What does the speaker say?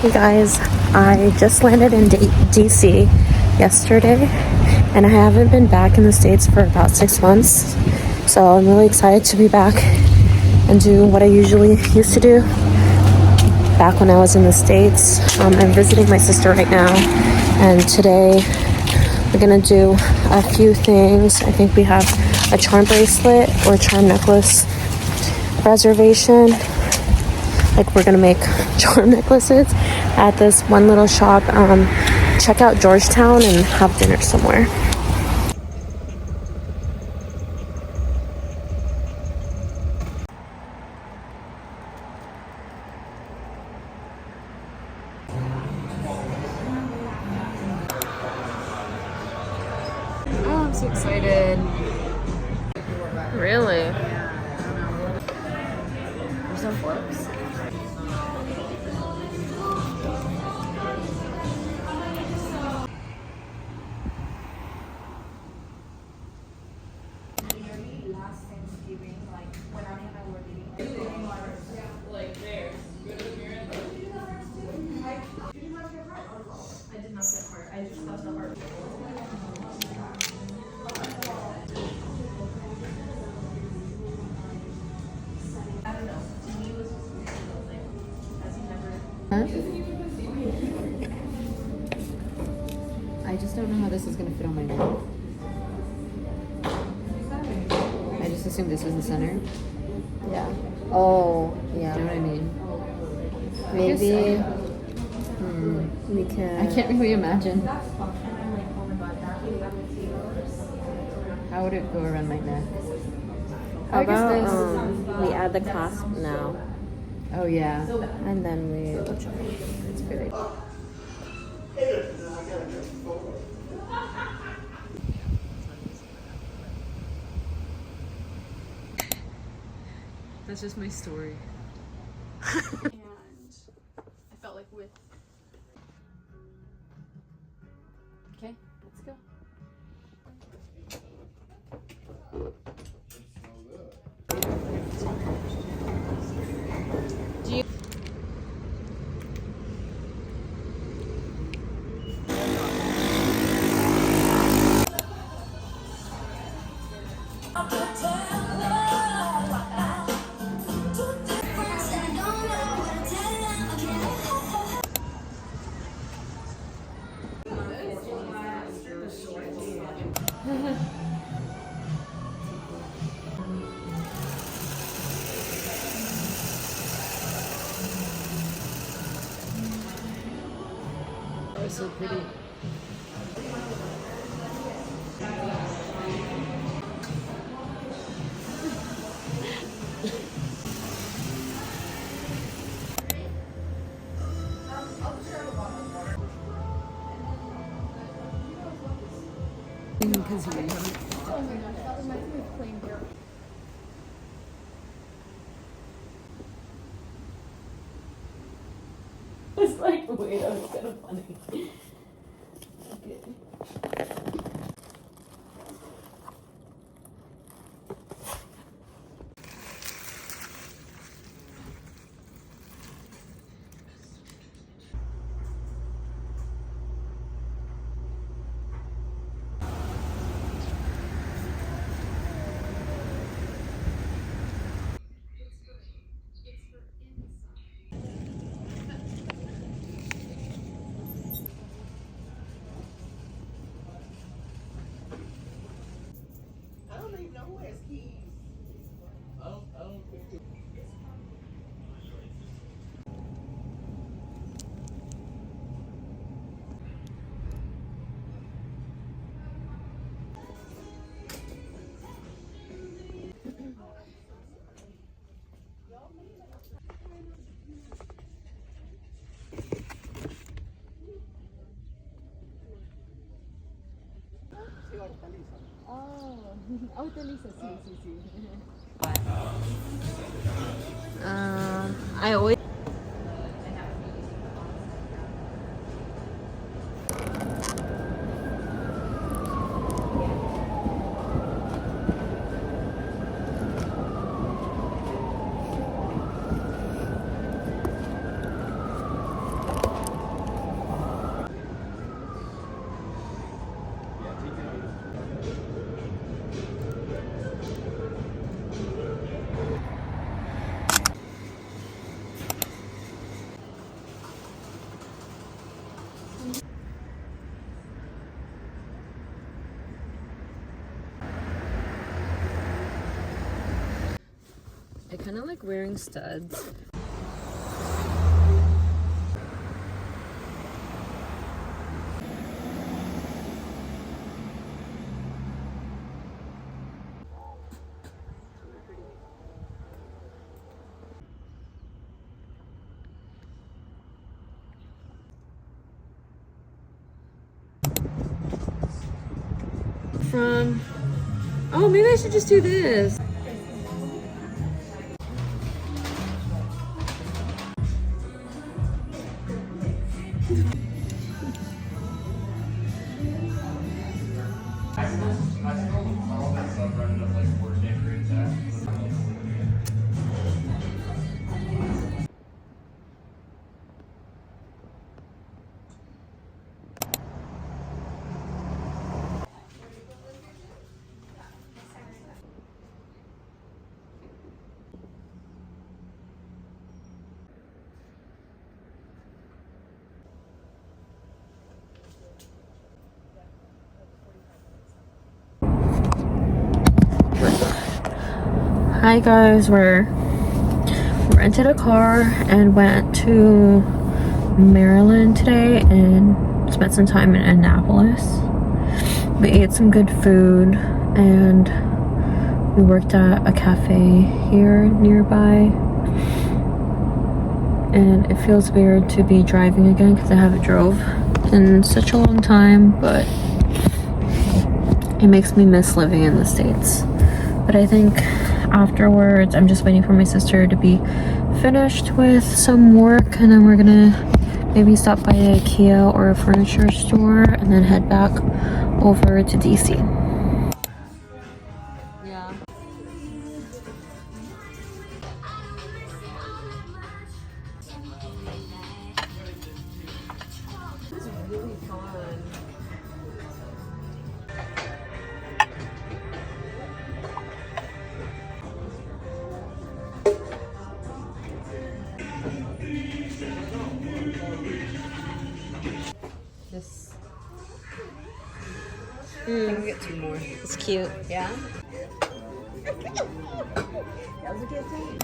Hey guys, I just landed in DC yesterday and I haven't been back in the States for about 6 months. So I'm really excited to be back and do what I usually used to do back when I was in the States. I'm visiting my sister right now, and today we're gonna do a few things. I think we have a charm bracelet or charm necklace reservation. Like, we're gonna make charm necklaces at this one little shop. Check out Georgetown and have dinner somewhere. Oh, I'm so excited. Really? There's no forks. I just don't know how this is going to fit on my neck. I just assumed this was the center. Yeah. Oh, yeah. You know what I mean? Maybe we I can. can't really imagine. How would it go around my neck? How I guess about we add the clasp now, Oh yeah. and then we. It's good. That's just my story. And I felt like with Okay, let's go. Oh, it's so pretty. Because you oh my gosh, that reminds me of playing beer. It's like, wait, that was kind of funny. Okay. Oh, hortaliza, sí. I always. kind of like wearing studs. Oh, maybe I should just do this. Hi guys, we rented a car and went to Maryland today and spent some time in Annapolis. We ate some good food and we worked at a cafe here nearby. And it feels weird to be driving again because I haven't drove in such a long time, but it makes me miss living in the States. But I think afterwards I'm just waiting for my sister to be finished with some work, and then we're gonna maybe stop by an IKEA or a furniture store and then head back over to DC. Yeah. This is really fun. This. Can we get two more? It's cute. Yeah. That was a good thing.